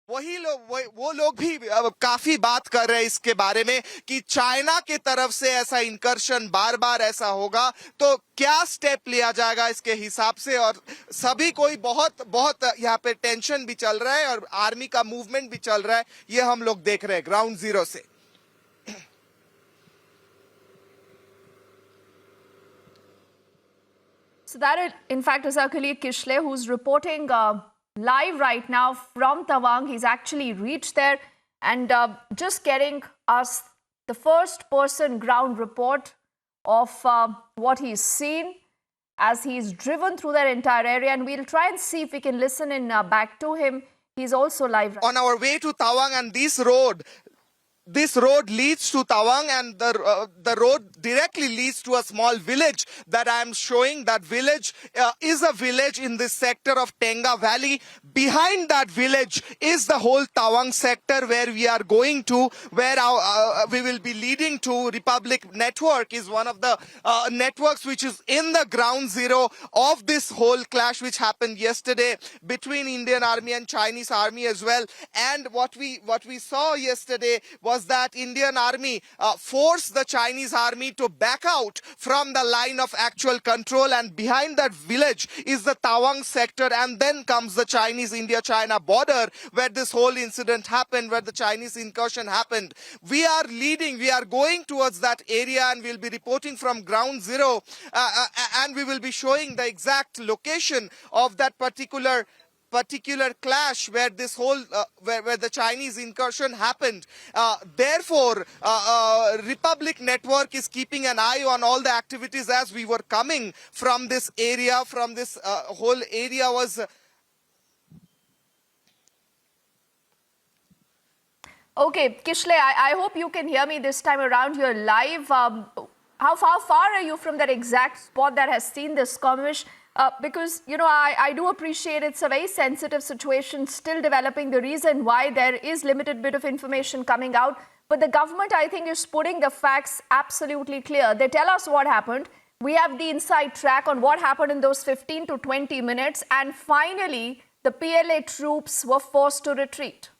वो लोग भी काफी बात कर रहे हैं इसके बारे में कि चाइना के तरफ से ऐसा इंकर्शन बार बार ऐसा होगा तो क्या स्टेप लिया जाएगा इसके हिसाब से। और सभी कोई बहुत बहुत यहाँ पे टेंशन भी चल रहा है और आर्मी का मूवमेंट भी चल रहा है, ये हम लोग देख रहे हैं ग्राउंड जीरो से। So that, in fact, is our colleague Kishle, who's reporting live right now from Tawang. He's actually reached there and just getting us the first-person ground report of what he's seen as he's driven through that entire area. And we'll try and see if we can listen in back to him. He's also live. On our way to Tawang, and this road leads to Tawang, and the road directly leads to a small village that I am showing. That village is a village in this sector of Tenga Valley. Behind that village is the whole Tawang sector where we are going to, where we will be leading to. Republic Network is one of the networks which is in the ground zero of this whole clash which happened yesterday between Indian Army and Chinese Army as well. And what we saw yesterday was that Indian Army forced the Chinese Army to back out from the line of actual control, and behind that village is the Tawang sector, and then comes the Chinese India-China border where this whole incident happened, where the Chinese incursion happened. We are going towards that area, and we'll be reporting from ground zero, and we will be showing the exact location of that particular clash where this whole where the Chinese incursion happened. Therefore, Republic Network is keeping an eye on all the activities as we were coming from this area. From this whole area was. Okay, Kishle, I hope you can hear me this time around. You're live. How far are you from that exact spot that has seen this skirmish? Because, you know, I do appreciate it's a very sensitive situation still developing, the reason why there is limited bit of information coming out. But the government, I think, is putting the facts absolutely clear. They tell us what happened. We have the inside track on what happened in those 15 to 20 minutes. And finally, the PLA troops were forced to retreat.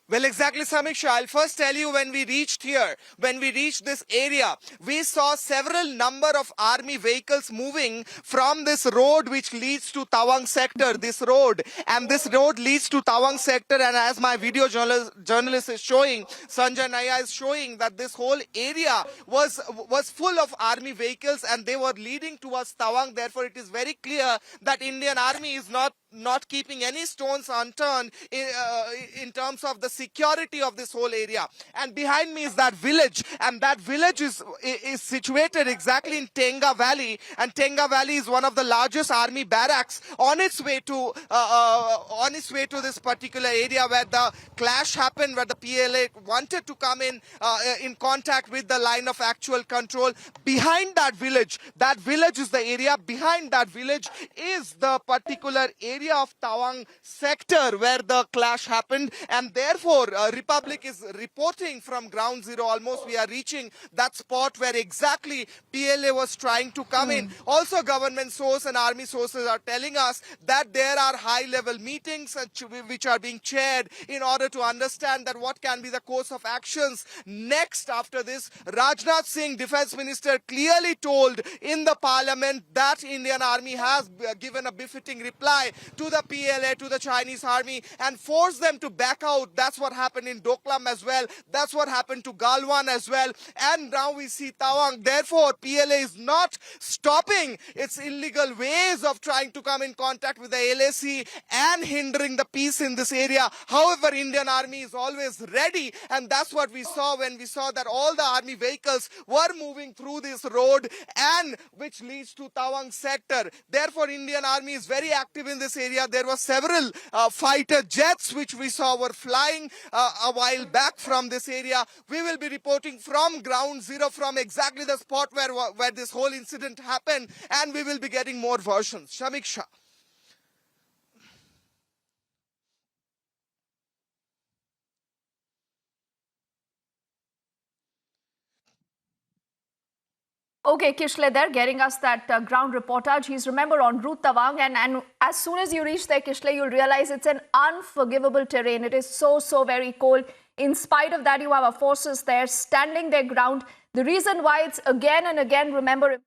Well, exactly, Samiksha. I'll first tell you, when we reached here, when we reached this area, we saw several number of army vehicles moving from this road which leads to Tawang sector, this road. And this road leads to Tawang sector, and as my video journalist is showing, Sanjay Naya is showing, that this whole area was full of army vehicles and they were leading towards Tawang. Therefore, it is very clear that Indian Army is not keeping any stones unturned in terms of the security of this whole area. And behind me is that village, and that village is situated exactly in Tenga Valley, and Tenga Valley is one of the largest army barracks on its way to this particular area where the clash happened, where the PLA wanted to come in contact with the line of actual control. Behind that village is the area. Behind that village is the particular area of Tawang sector where the clash happened, and therefore Republic is reporting from ground zero. Almost we are reaching that spot where exactly PLA was trying to come in. Also, government source and army sources are telling us that there are high-level meetings which are being chaired in order to understand that what can be the course of actions next after this. Rajnath Singh, Defense Minister, clearly told in the parliament that Indian Army has given a befitting reply to the PLA, to the Chinese Army, and forced them to back out. That's what happened in Doklam as well. That's what happened to Galwan as well. And now we see Tawang. Therefore, PLA is not stopping its illegal ways of trying to come in contact with the LAC and hindering the peace in this area. However, Indian Army is always ready, and that's what we saw when we saw that all the army vehicles were moving through this road, and which leads to Tawang sector. Therefore, Indian Army is very active in this area. There were several fighter jets which we saw were flying a while back from this area. We will be reporting from ground zero, from exactly the spot where this whole incident happened, and we will be getting more versions. Shamiksha. Okay, Kishle, they're getting us that ground reportage. He's, remember, en route Tawang, and as soon as you reach there, Kishle, you'll realize it's an unforgivable terrain. It is so very cold. In spite of that, you have our forces there standing their ground. The reason why it's again and again, remember,